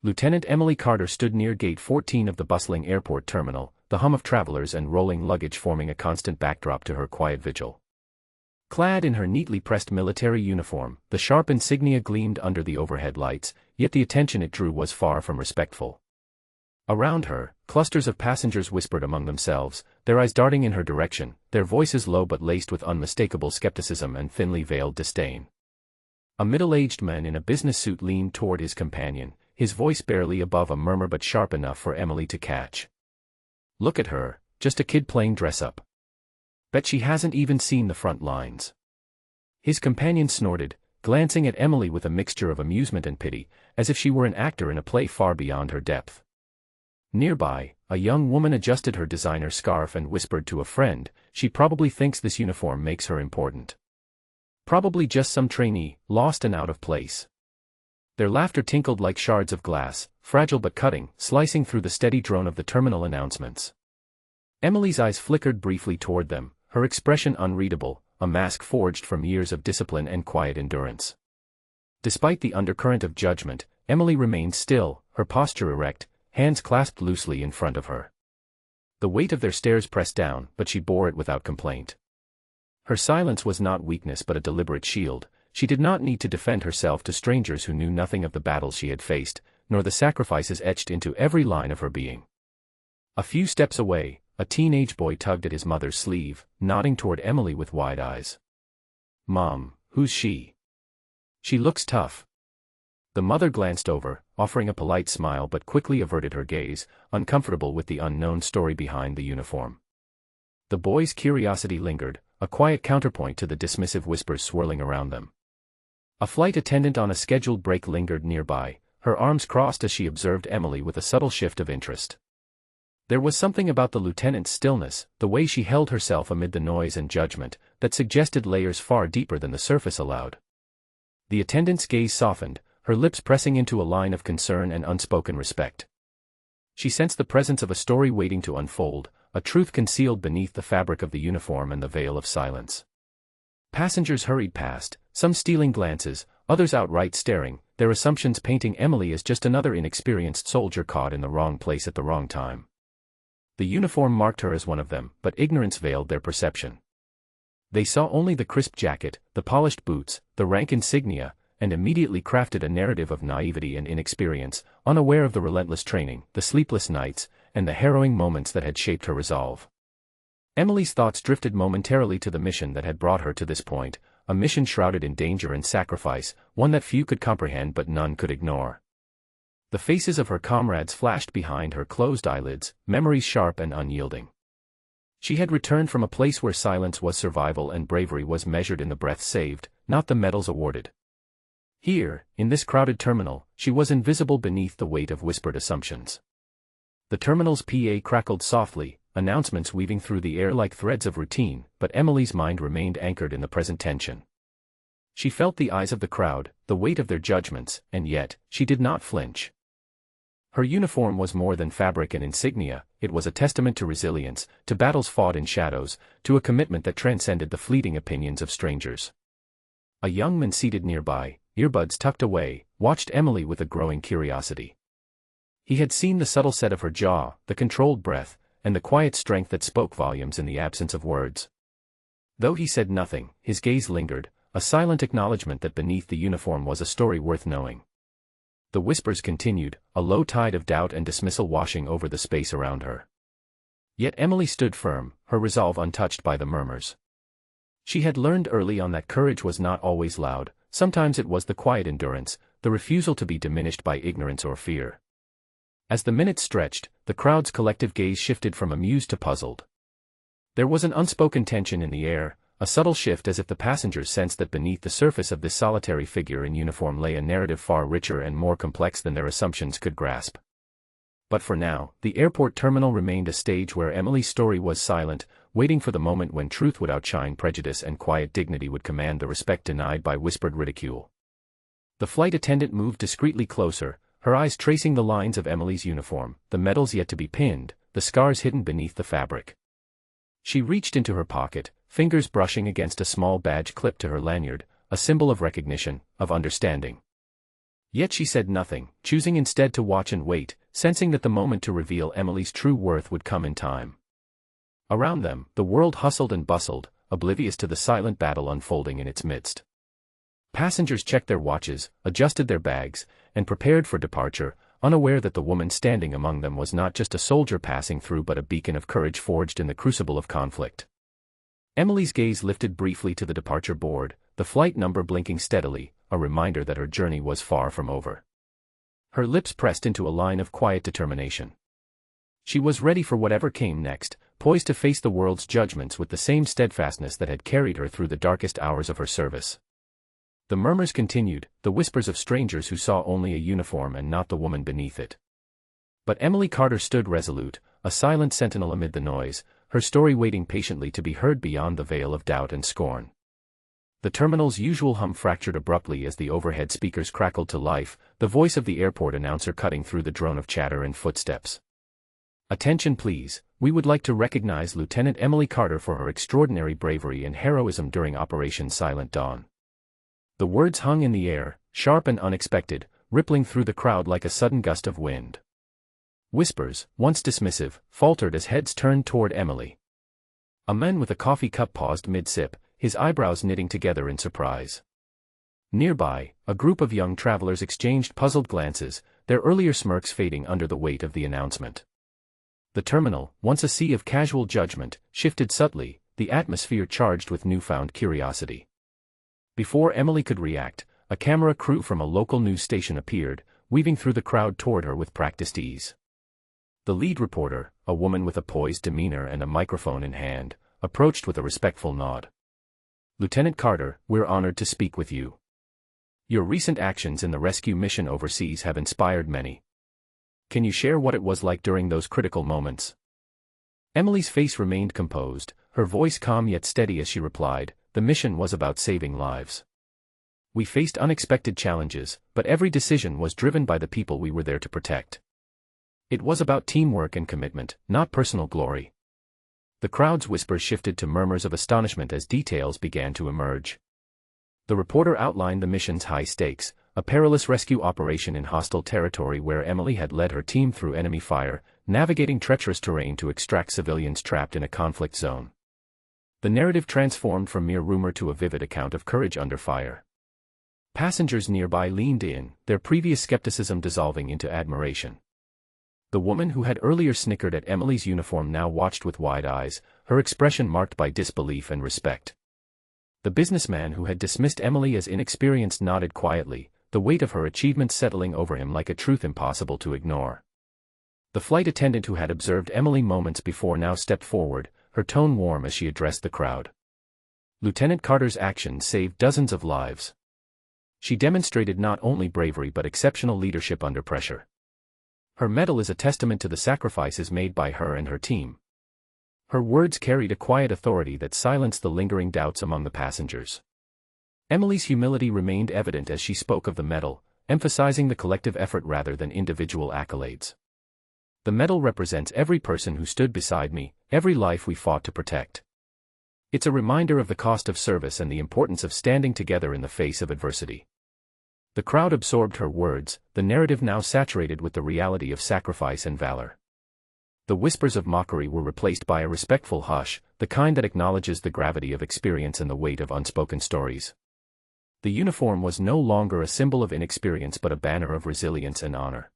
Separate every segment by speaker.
Speaker 1: Lieutenant Emily Carter stood near Gate 14 of the bustling airport terminal, the hum of travelers and rolling luggage forming a constant backdrop to her quiet vigil. Clad in her neatly pressed military uniform, the sharp insignia gleamed under the overhead lights, yet the attention it drew was far from respectful. Around her, clusters of passengers whispered among themselves, their eyes darting in her direction, their voices low but laced with unmistakable skepticism and thinly veiled disdain. A middle-aged man in a business suit leaned toward his companion, his voice barely above a murmur but sharp enough for Emily to catch. "Look at her, just a kid playing dress-up. Bet she hasn't even seen the front lines." His companion snorted, glancing at Emily with a mixture of amusement and pity, as if she were an actor in a play far beyond her depth. Nearby, a young woman adjusted her designer scarf and whispered to a friend, "She probably thinks this uniform makes her important. Probably just some trainee, lost and out of place." Their laughter tinkled like shards of glass, fragile but cutting, slicing through the steady drone of the terminal announcements. Emily's eyes flickered briefly toward them, her expression unreadable, a mask forged from years of discipline and quiet endurance. Despite the undercurrent of judgment, Emily remained still, her posture erect, hands clasped loosely in front of her. The weight of their stares pressed down, but she bore it without complaint. Her silence was not weakness but a deliberate shield. She did not need to defend herself to strangers who knew nothing of the battles she had faced, nor the sacrifices etched into every line of her being. A few steps away, a teenage boy tugged at his mother's sleeve, nodding toward Emily with wide eyes. "Mom, who's she? She looks tough." The mother glanced over, offering a polite smile but quickly averted her gaze, uncomfortable with the unknown story behind the uniform. The boy's curiosity lingered, a quiet counterpoint to the dismissive whispers swirling around them. A flight attendant on a scheduled break lingered nearby, her arms crossed as she observed Emily with a subtle shift of interest. There was something about the lieutenant's stillness, the way she held herself amid the noise and judgment, that suggested layers far deeper than the surface allowed. The attendant's gaze softened, her lips pressing into a line of concern and unspoken respect. She sensed the presence of a story waiting to unfold, a truth concealed beneath the fabric of the uniform and the veil of silence. Passengers hurried past, some stealing glances, others outright staring, their assumptions painting Emily as just another inexperienced soldier caught in the wrong place at the wrong time. The uniform marked her as one of them, but ignorance veiled their perception. They saw only the crisp jacket, the polished boots, the rank insignia, and immediately crafted a narrative of naivety and inexperience, unaware of the relentless training, the sleepless nights, and the harrowing moments that had shaped her resolve. Emily's thoughts drifted momentarily to the mission that had brought her to this point, a mission shrouded in danger and sacrifice, one that few could comprehend but none could ignore. The faces of her comrades flashed behind her closed eyelids, memories sharp and unyielding. She had returned from a place where silence was survival and bravery was measured in the breaths saved, not the medals awarded. Here, in this crowded terminal, she was invisible beneath the weight of whispered assumptions. The terminal's PA crackled softly, announcements weaving through the air like threads of routine, but Emily's mind remained anchored in the present tension. She felt the eyes of the crowd, the weight of their judgments, and yet, she did not flinch. Her uniform was more than fabric and insignia, it was a testament to resilience, to battles fought in shadows, to a commitment that transcended the fleeting opinions of strangers. A young man seated nearby, earbuds tucked away, watched Emily with a growing curiosity. He had seen the subtle set of her jaw, the controlled breath, and the quiet strength that spoke volumes in the absence of words. Though he said nothing, his gaze lingered, a silent acknowledgement that beneath the uniform was a story worth knowing. The whispers continued, a low tide of doubt and dismissal washing over the space around her. Yet Emily stood firm, her resolve untouched by the murmurs. She had learned early on that courage was not always loud, sometimes it was the quiet endurance, the refusal to be diminished by ignorance or fear. As the minutes stretched, the crowd's collective gaze shifted from amused to puzzled. There was an unspoken tension in the air, a subtle shift as if the passengers sensed that beneath the surface of this solitary figure in uniform lay a narrative far richer and more complex than their assumptions could grasp. But for now, the airport terminal remained a stage where Emily's story was silent, waiting for the moment when truth would outshine prejudice and quiet dignity would command the respect denied by whispered ridicule. The flight attendant moved discreetly closer, her eyes tracing the lines of Emily's uniform, the medals yet to be pinned, the scars hidden beneath the fabric. She reached into her pocket, fingers brushing against a small badge clipped to her lanyard, a symbol of recognition, of understanding. Yet she said nothing, choosing instead to watch and wait, sensing that the moment to reveal Emily's true worth would come in time. Around them, the world hustled and bustled, oblivious to the silent battle unfolding in its midst. Passengers checked their watches, adjusted their bags, and prepared for departure, unaware that the woman standing among them was not just a soldier passing through but a beacon of courage forged in the crucible of conflict. Emily's gaze lifted briefly to the departure board, the flight number blinking steadily, a reminder that her journey was far from over. Her lips pressed into a line of quiet determination. She was ready for whatever came next, poised to face the world's judgments with the same steadfastness that had carried her through the darkest hours of her service. The murmurs continued, the whispers of strangers who saw only a uniform and not the woman beneath it. But Emily Carter stood resolute, a silent sentinel amid the noise, her story waiting patiently to be heard beyond the veil of doubt and scorn. The terminal's usual hum fractured abruptly as the overhead speakers crackled to life, the voice of the airport announcer cutting through the drone of chatter and footsteps. "Attention please, we would like to recognize Lieutenant Emily Carter for her extraordinary bravery and heroism during Operation Silent Dawn." The words hung in the air, sharp and unexpected, rippling through the crowd like a sudden gust of wind. Whispers, once dismissive, faltered as heads turned toward Emily. A man with a coffee cup paused mid-sip, his eyebrows knitting together in surprise. Nearby, a group of young travelers exchanged puzzled glances, their earlier smirks fading under the weight of the announcement. The terminal, once a sea of casual judgment, shifted subtly, the atmosphere charged with newfound curiosity. Before Emily could react, a camera crew from a local news station appeared, weaving through the crowd toward her with practiced ease. The lead reporter, a woman with a poised demeanor and a microphone in hand, approached with a respectful nod. "Lieutenant Carter, we're honored to speak with you. Your recent actions in the rescue mission overseas have inspired many. Can you share what it was like during those critical moments?" Emily's face remained composed, her voice calm yet steady as she replied, "The mission was about saving lives. We faced unexpected challenges, but every decision was driven by the people we were there to protect. It was about teamwork and commitment, not personal glory." The crowd's whispers shifted to murmurs of astonishment as details began to emerge. The reporter outlined the mission's high stakes, a perilous rescue operation in hostile territory where Emily had led her team through enemy fire, navigating treacherous terrain to extract civilians trapped in a conflict zone. The narrative transformed from mere rumor to a vivid account of courage under fire. Passengers nearby leaned in, their previous skepticism dissolving into admiration. The woman who had earlier snickered at Emily's uniform now watched with wide eyes, her expression marked by disbelief and respect. The businessman who had dismissed Emily as inexperienced nodded quietly, the weight of her achievements settling over him like a truth impossible to ignore. The flight attendant who had observed Emily moments before now stepped forward, her tone warm as she addressed the crowd. "Lieutenant Carter's actions saved dozens of lives. She demonstrated not only bravery but exceptional leadership under pressure. Her medal is a testament to the sacrifices made by her and her team." Her words carried a quiet authority that silenced the lingering doubts among the passengers. Emily's humility remained evident as she spoke of the medal, emphasizing the collective effort rather than individual accolades. "The medal represents every person who stood beside me, every life we fought to protect. It's a reminder of the cost of service and the importance of standing together in the face of adversity." The crowd absorbed her words, the narrative now saturated with the reality of sacrifice and valor. The whispers of mockery were replaced by a respectful hush, the kind that acknowledges the gravity of experience and the weight of unspoken stories. The uniform was no longer a symbol of inexperience but a banner of resilience and honor.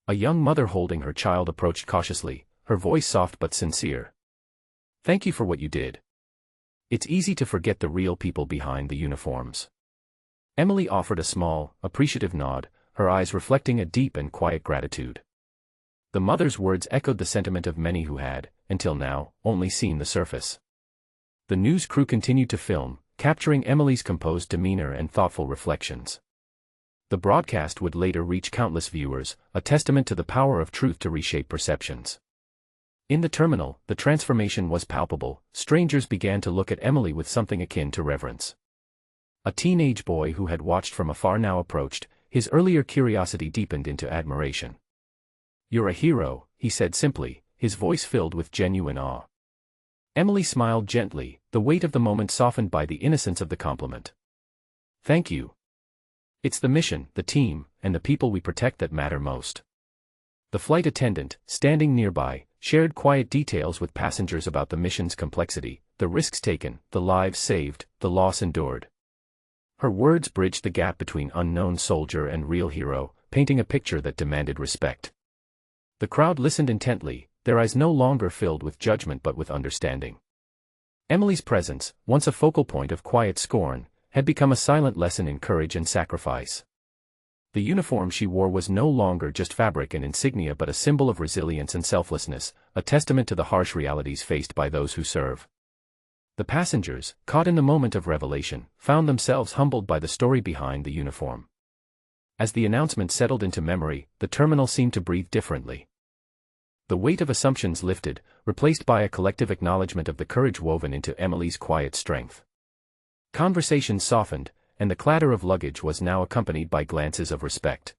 Speaker 1: A young mother holding her child approached cautiously, her voice soft but sincere. "Thank you for what you did. It's easy to forget the real people behind the uniforms." Emily offered a small, appreciative nod, her eyes reflecting a deep and quiet gratitude. The mother's words echoed the sentiment of many who had, until now, only seen the surface. The news crew continued to film, capturing Emily's composed demeanor and thoughtful reflections. The broadcast would later reach countless viewers, a testament to the power of truth to reshape perceptions. In the terminal, the transformation was palpable. Strangers began to look at Emily with something akin to reverence. A teenage boy who had watched from afar now approached, his earlier curiosity deepened into admiration. "You're a hero," he said simply, his voice filled with genuine awe. Emily smiled gently, the weight of the moment softened by the innocence of the compliment. "Thank you. It's the mission, the team, and the people we protect that matter most. The flight attendant, standing nearby, shared quiet details with passengers about the mission's complexity, the risks taken, the lives saved, the loss endured. Her words bridged the gap between unknown soldier and real hero, painting a picture that demanded respect. The crowd listened intently, their eyes no longer filled with judgment but with understanding. Emily's presence, once a focal point of quiet scorn, had become a silent lesson in courage and sacrifice. The uniform she wore was no longer just fabric and insignia but a symbol of resilience and selflessness, a testament to the harsh realities faced by those who serve. The passengers, caught in the moment of revelation, found themselves humbled by the story behind the uniform. As the announcement settled into memory, the terminal seemed to breathe differently. The weight of assumptions lifted, replaced by a collective acknowledgement of the courage woven into Emily's quiet strength. Conversations softened, and the clatter of luggage was now accompanied by glances of respect.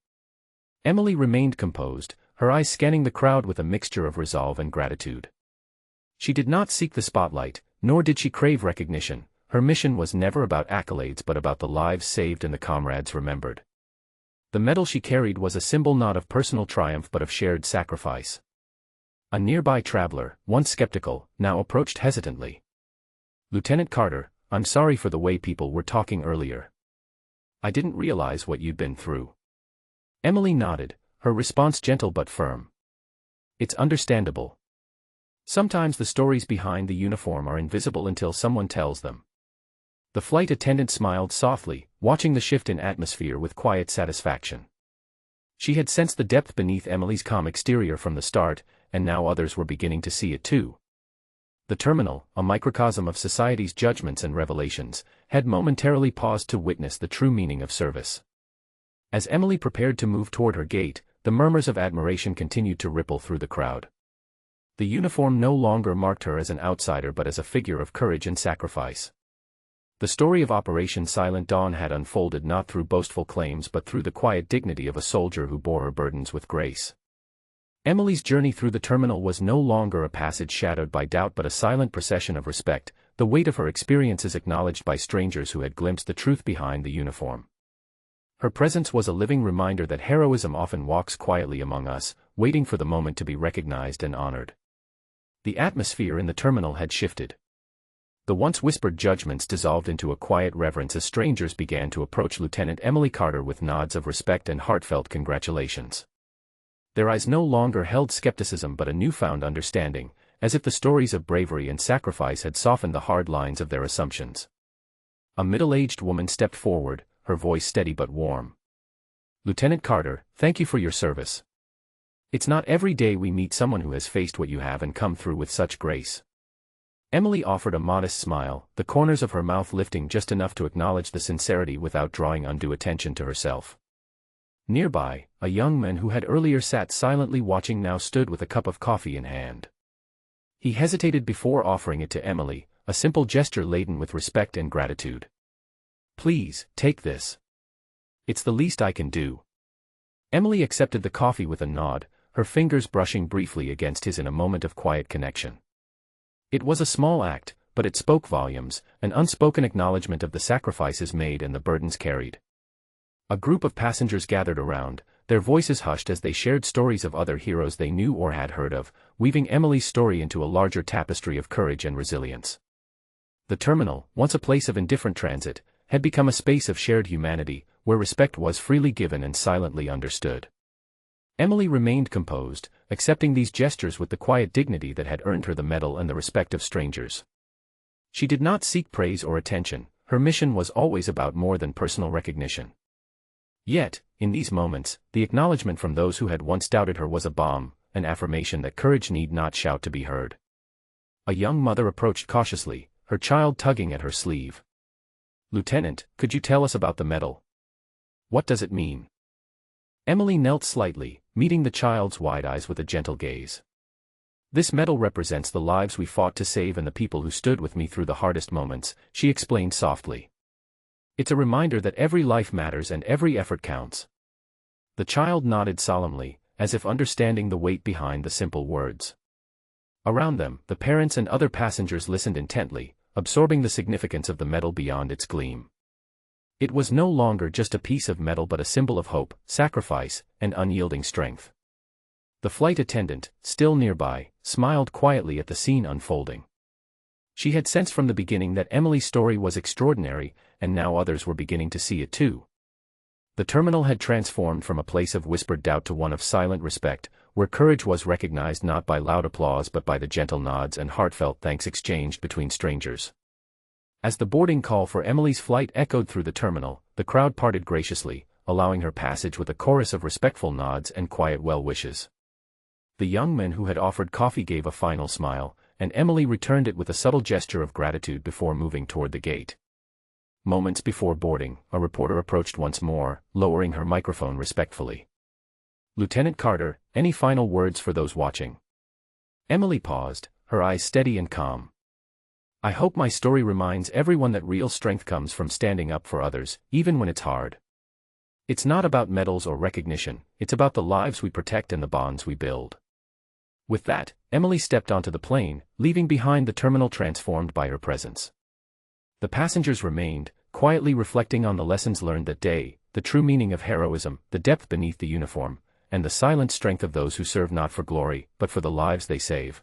Speaker 1: Emily remained composed, her eyes scanning the crowd with a mixture of resolve and gratitude. She did not seek the spotlight, nor did she crave recognition. Her mission was never about accolades but about the lives saved and the comrades remembered. The medal she carried was a symbol not of personal triumph but of shared sacrifice. A nearby traveler, once skeptical, now approached hesitantly. "Lieutenant Carter, I'm sorry for the way people were talking earlier. I didn't realize what you'd been through." Emily nodded, her response gentle but firm. "It's understandable. Sometimes the stories behind the uniform are invisible until someone tells them." The flight attendant smiled softly, watching the shift in atmosphere with quiet satisfaction. She had sensed the depth beneath Emily's calm exterior from the start, and now others were beginning to see it too. The terminal, a microcosm of society's judgments and revelations, had momentarily paused to witness the true meaning of service. As Emily prepared to move toward her gate, the murmurs of admiration continued to ripple through the crowd. The uniform no longer marked her as an outsider but as a figure of courage and sacrifice. The story of Operation Silent Dawn had unfolded not through boastful claims but through the quiet dignity of a soldier who bore her burdens with grace. Emily's journey through the terminal was no longer a passage shadowed by doubt but a silent procession of respect, the weight of her experiences acknowledged by strangers who had glimpsed the truth behind the uniform. Her presence was a living reminder that heroism often walks quietly among us, waiting for the moment to be recognized and honored. The atmosphere in the terminal had shifted. The once whispered judgments dissolved into a quiet reverence as strangers began to approach Lieutenant Emily Carter with nods of respect and heartfelt congratulations. Their eyes no longer held skepticism but a newfound understanding, as if the stories of bravery and sacrifice had softened the hard lines of their assumptions. A middle-aged woman stepped forward, her voice steady but warm. "Lieutenant Carter, thank you for your service. It's not every day we meet someone who has faced what you have and come through with such grace." Emily offered a modest smile, the corners of her mouth lifting just enough to acknowledge the sincerity without drawing undue attention to herself. Nearby, a young man who had earlier sat silently watching now stood with a cup of coffee in hand. He hesitated before offering it to Emily, a simple gesture laden with respect and gratitude. "Please, take this. It's the least I can do." Emily accepted the coffee with a nod, her fingers brushing briefly against his in a moment of quiet connection. It was a small act, but it spoke volumes, an unspoken acknowledgement of the sacrifices made and the burdens carried. A group of passengers gathered around, their voices hushed as they shared stories of other heroes they knew or had heard of, weaving Emily's story into a larger tapestry of courage and resilience. The terminal, once a place of indifferent transit, had become a space of shared humanity, where respect was freely given and silently understood. Emily remained composed, accepting these gestures with the quiet dignity that had earned her the medal and the respect of strangers. She did not seek praise or attention, her mission was always about more than personal recognition. Yet, in these moments, the acknowledgement from those who had once doubted her was a balm, an affirmation that courage need not shout to be heard. A young mother approached cautiously, her child tugging at her sleeve. "Lieutenant, could you tell us about the medal? What does it mean?" Emily knelt slightly, meeting the child's wide eyes with a gentle gaze. "This medal represents the lives we fought to save and the people who stood with me through the hardest moments," she explained softly. "It's a reminder that every life matters and every effort counts." The child nodded solemnly, as if understanding the weight behind the simple words. Around them, the parents and other passengers listened intently, absorbing the significance of the medal beyond its gleam. It was no longer just a piece of metal but a symbol of hope, sacrifice, and unyielding strength. The flight attendant, still nearby, smiled quietly at the scene unfolding. She had sensed from the beginning that Emily's story was extraordinary, and now others were beginning to see it too. The terminal had transformed from a place of whispered doubt to one of silent respect, where courage was recognized not by loud applause but by the gentle nods and heartfelt thanks exchanged between strangers. As the boarding call for Emily's flight echoed through the terminal, the crowd parted graciously, allowing her passage with a chorus of respectful nods and quiet well wishes. The young man who had offered coffee gave a final smile, and Emily returned it with a subtle gesture of gratitude before moving toward the gate. Moments before boarding, a reporter approached once more, lowering her microphone respectfully. "Lieutenant Carter, any final words for those watching?" Emily paused, her eyes steady and calm. "I hope my story reminds everyone that real strength comes from standing up for others, even when it's hard. It's not about medals or recognition, it's about the lives we protect and the bonds we build." With that, Emily stepped onto the plane, leaving behind the terminal transformed by her presence. The passengers remained, quietly reflecting on the lessons learned that day, the true meaning of heroism, the depth beneath the uniform, and the silent strength of those who serve not for glory, but for the lives they save.